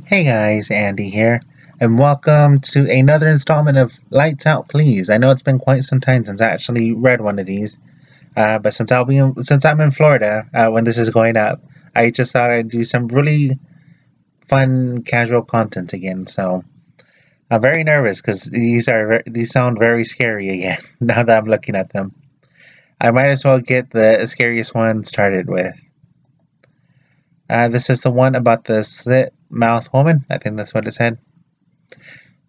Hey guys, Andy here, and welcome to another installment of Lights Out Please. I know it's been quite some time since I actually read one of these, but since I'm in Florida when this is going up, I just thought I'd do some really fun, casual content again. So I'm very nervous because these sound very scary again now that I'm looking at them. I might as well get the scariest one started with. This is the one about the slit mouth woman. I think that's what it said.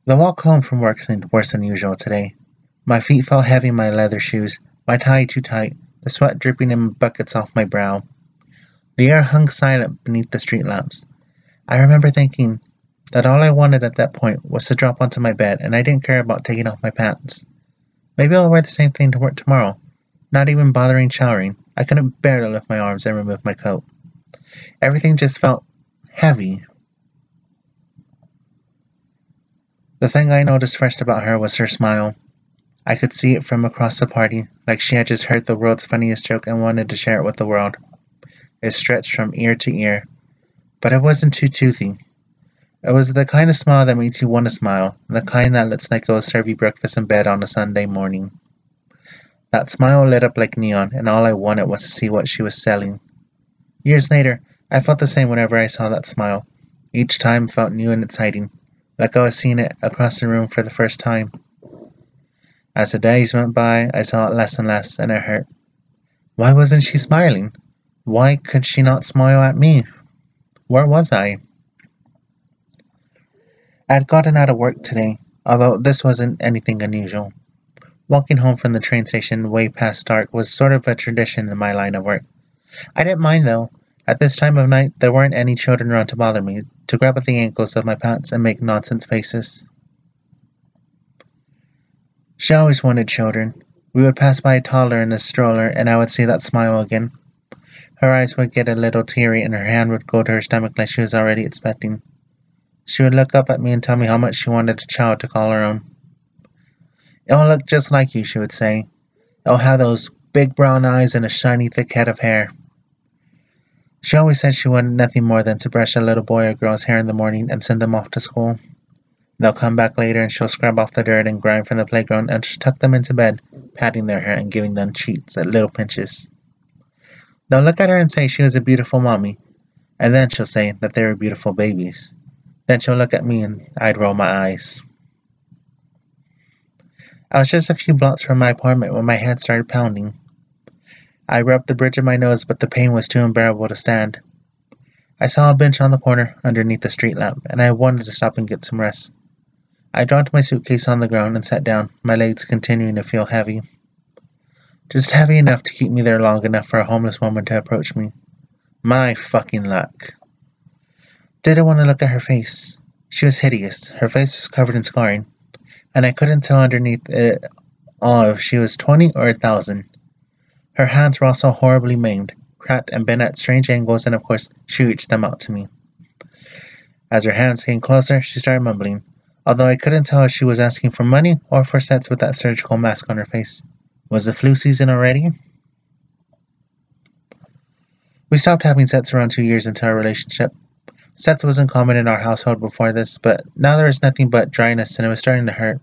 The walk home from work seemed worse than usual today. My feet felt heavy in my leather shoes, my tie too tight, the sweat dripping in buckets off my brow. The air hung silent beneath the street lamps. I remember thinking that all I wanted at that point was to drop onto my bed, and I didn't care about taking off my pants. Maybe I'll wear the same thing to work tomorrow, not even bothering showering. I couldn't bear to lift my arms and remove my coat. Everything just felt heavy. The thing I noticed first about her was her smile. I could see it from across the party, like she had just heard the world's funniest joke and wanted to share it with the world. It stretched from ear to ear, but it wasn't too toothy. It was the kind of smile that makes you want to smile, the kind that looks like it will serve you breakfast in bed on a Sunday morning. That smile lit up like neon, and all I wanted was to see what she was selling. Years later, I felt the same whenever I saw that smile. Each time felt new and exciting, like I was seeing it across the room for the first time. As the days went by, I saw it less and less, and it hurt. Why wasn't she smiling? Why could she not smile at me? Where was I? I'd gotten out of work today, although this wasn't anything unusual. Walking home from the train station way past dark was sort of a tradition in my line of work. I didn't mind though. At this time of night, there weren't any children around to bother me, to grab at the ankles of my pants and make nonsense faces. She always wanted children. We would pass by a toddler in a stroller, and I would see that smile again. Her eyes would get a little teary, and her hand would go to her stomach like she was already expecting. She would look up at me and tell me how much she wanted a child to call her own. "It'll look just like you," she would say. "It'll have those big brown eyes and a shiny thick head of hair." She always said she wanted nothing more than to brush a little boy or girl's hair in the morning and send them off to school. They'll come back later and she'll scrub off the dirt and grime from the playground and just tuck them into bed, patting their hair and giving them cheeks at little pinches. They'll look at her and say she was a beautiful mommy, and then she'll say that they were beautiful babies. Then she'll look at me and I'd roll my eyes. I was just a few blocks from my apartment when my head started pounding. I rubbed the bridge of my nose, but the pain was too unbearable to stand. I saw a bench on the corner underneath the street lamp, and I wanted to stop and get some rest. I dropped my suitcase on the ground and sat down, my legs continuing to feel heavy. Just heavy enough to keep me there long enough for a homeless woman to approach me. My fucking luck. Didn't want to look at her face. She was hideous. Her face was covered in scarring, and I couldn't tell underneath it all if she was 20 or 1,000. Her hands were also horribly maimed, cracked and bent at strange angles, and of course, she reached them out to me. As her hands came closer, she started mumbling, although I couldn't tell if she was asking for money or for sets with that surgical mask on her face. Was the flu season already? We stopped having sets around 2 years into our relationship. Sets wasn't common in our household before this, but now there was nothing but dryness and it was starting to hurt.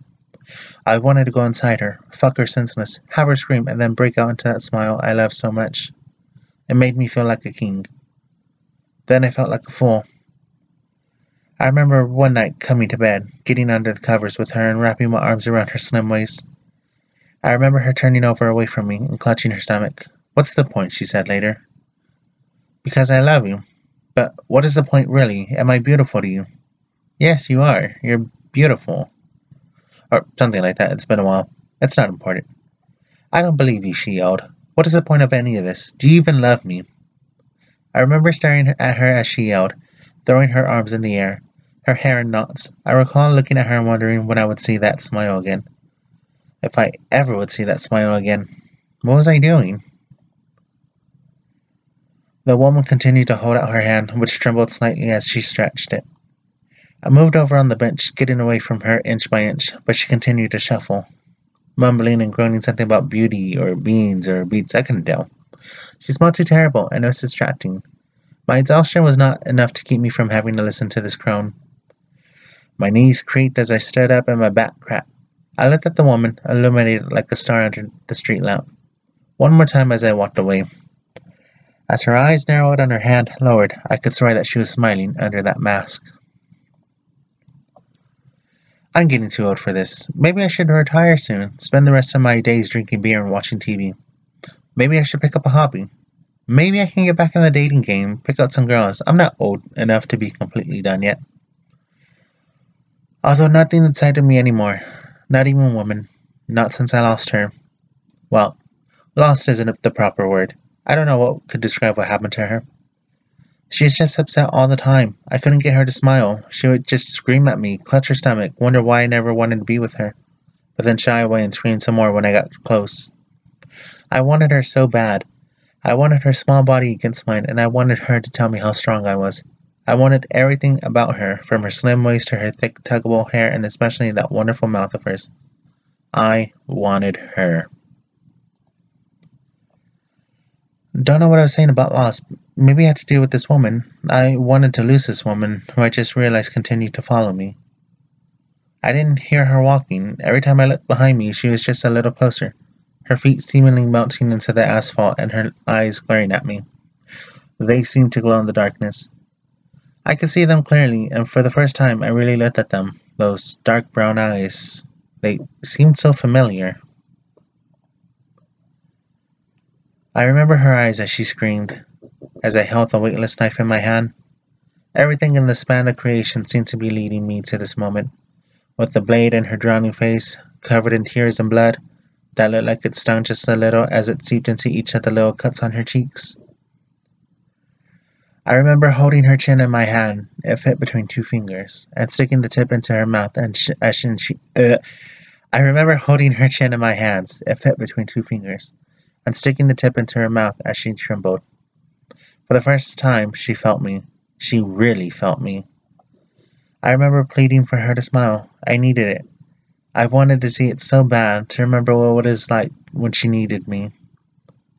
I wanted to go inside her, fuck her senseless, have her scream, and then break out into that smile I loved so much. It made me feel like a king. Then I felt like a fool. I remember one night coming to bed, getting under the covers with her and wrapping my arms around her slim waist. I remember her turning over away from me and clutching her stomach. "What's the point?" she said later. "Because I love you." "But what is the point really? Am I beautiful to you?" "Yes, you are. You're beautiful." Or something like that. It's been a while. It's not important. "I don't believe you," she yelled. "What is the point of any of this? Do you even love me?" I remember staring at her as she yelled, throwing her arms in the air, her hair in knots. I recall looking at her and wondering when I would see that smile again. If I ever would see that smile again. What was I doing? The woman continued to hold out her hand, which trembled slightly as she stretched it. I moved over on the bench, getting away from her inch by inch, but she continued to shuffle, mumbling and groaning something about beauty or beans or beets, I couldn't tell. She smelled too terrible, and it was distracting. My exhaustion was not enough to keep me from having to listen to this crone. My knees creaked as I stood up and my back cracked. I looked at the woman, illuminated like a star under the street lamp. One more time as I walked away. As her eyes narrowed and her hand lowered, I could swear that she was smiling under that mask. I'm getting too old for this. Maybe I should retire soon, spend the rest of my days drinking beer and watching TV. Maybe I should pick up a hobby. Maybe I can get back in the dating game, pick out some girls. I'm not old enough to be completely done yet. Although nothing excited me anymore. Not even women. Not since I lost her. Well, lost isn't the proper word. I don't know what could describe what happened to her. She's just upset all the time. I couldn't get her to smile. She would just scream at me, clutch her stomach, wonder why I never wanted to be with her, but then shy away and scream some more when I got close. I wanted her so bad. I wanted her small body against mine, and I wanted her to tell me how strong I was. I wanted everything about her, from her slim waist to her thick, tuggable hair, and especially that wonderful mouth of hers. I wanted her. Don't know what I was saying about loss. Maybe it had to do with this woman. I wanted to lose this woman, who I just realized continued to follow me. I didn't hear her walking. Every time I looked behind me, she was just a little closer, her feet seemingly melting into the asphalt and her eyes glaring at me. They seemed to glow in the darkness. I could see them clearly, and for the first time I really looked at them, those dark brown eyes. They seemed so familiar. I remember her eyes as she screamed, as I held the weightless knife in my hand. Everything in the span of creation seemed to be leading me to this moment, with the blade in her drowning face, covered in tears and blood, that looked like it stung just a little as it seeped into each of the little cuts on her cheeks. I remember holding her chin in my hand, it fit between two fingers, and sticking the tip into her mouth I remember holding her chin in my hands, it fit between two fingers, and sticking the tip into her mouth as she trembled. For the first time, she felt me. She really felt me. I remember pleading for her to smile. I needed it. I wanted to see it so bad, to remember what it was like when she needed me.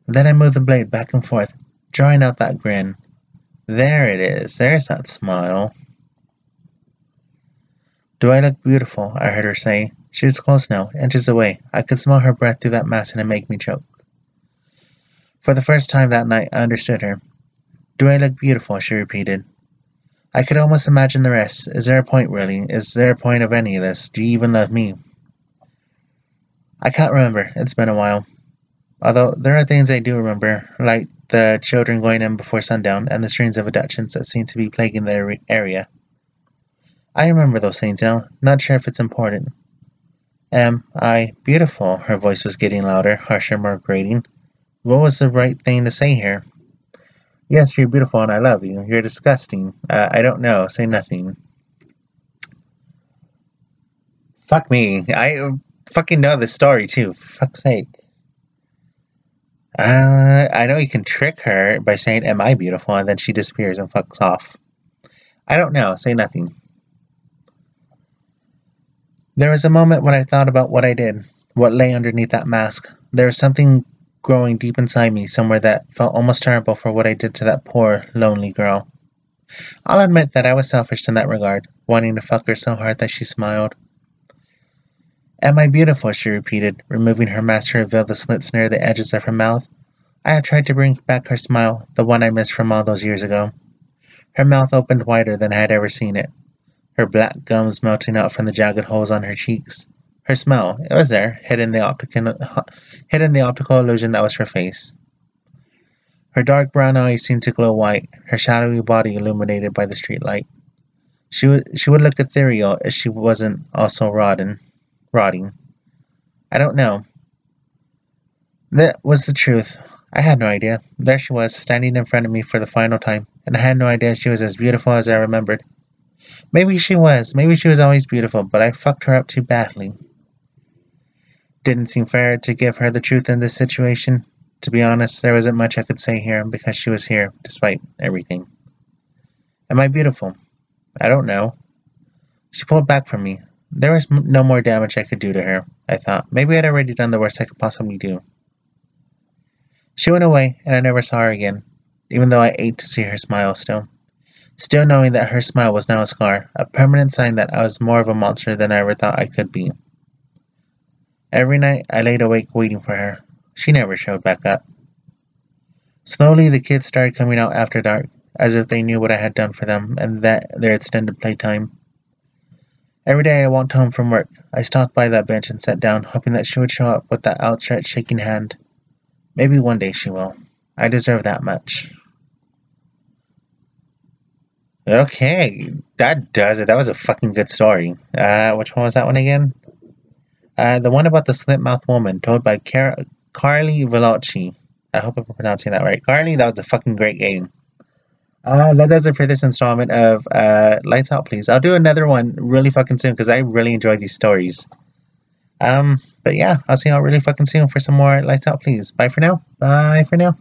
Then I moved the blade back and forth, drawing out that grin. There it is. There's that smile. Do I look beautiful? I heard her say. She was close now, inches away. I could smell her breath through that mask and it made me choke. For the first time that night, I understood her. Do I look beautiful? She repeated. I could almost imagine the rest. Is there a point, really? Is there a point of any of this? Do you even love me? I can't remember. It's been a while. Although there are things I do remember, like the children going in before sundown and the strings of abductions that seem to be plaguing the area. I remember those things now, not sure if it's important. Am I beautiful? Her voice was getting louder, harsher, more grating. What was the right thing to say here? Yes, you're beautiful and I love you. You're disgusting. I don't know. Say nothing. Fuck me. I fucking know this story too. For fuck's sake. I know you can trick her by saying, am I beautiful? And then she disappears and fucks off. I don't know. Say nothing. There was a moment when I thought about what I did, what lay underneath that mask. There was something growing deep inside me, somewhere that felt almost terrible for what I did to that poor, lonely girl. I'll admit that I was selfish in that regard, wanting to fuck her so hard that she smiled. Am I beautiful? She repeated, removing her mask to reveal the slits near the edges of her mouth. I had tried to bring back her smile, the one I missed from all those years ago. Her mouth opened wider than I had ever seen it, her black gums melting out from the jagged holes on her cheeks. Her smile, it was there, hidden the optical illusion that was her face. Her dark brown eyes seemed to glow white, her shadowy body illuminated by the streetlight. She would look ethereal if she wasn't also rotting. I don't know. That was the truth. I had no idea. There she was, standing in front of me for the final time, and I had no idea she was as beautiful as I remembered. Maybe she was always beautiful, but I fucked her up too badly. Didn't seem fair to give her the truth in this situation. To be honest, there wasn't much I could say here because she was here, despite everything. Am I beautiful? I don't know. She pulled back from me. There was no more damage I could do to her, I thought. Maybe I'd already done the worst I could possibly do. She went away, and I never saw her again, even though I ached to see her smile still. still knowing that her smile was now a scar, a permanent sign that I was more of a monster than I ever thought I could be. Every night I laid awake waiting for her. She never showed back up. Slowly the kids started coming out after dark, as if they knew what I had done for them and that their extended playtime. Every day I walked home from work, I stopped by that bench and sat down, hoping that she would show up with that outstretched shaking hand. Maybe one day she will. I deserve that much. Okay, that does it. That was a fucking good story. Which one was that one again? The one about the slitmouth woman, told by Carly Velocci. I hope I'm pronouncing that right. Carly, that was a fucking great game. That does it for this installment of Lights Out Please. I'll do another one really fucking soon because I really enjoy these stories. But yeah, I'll see y'all really fucking soon for some more Lights Out Please. Bye for now. Bye for now.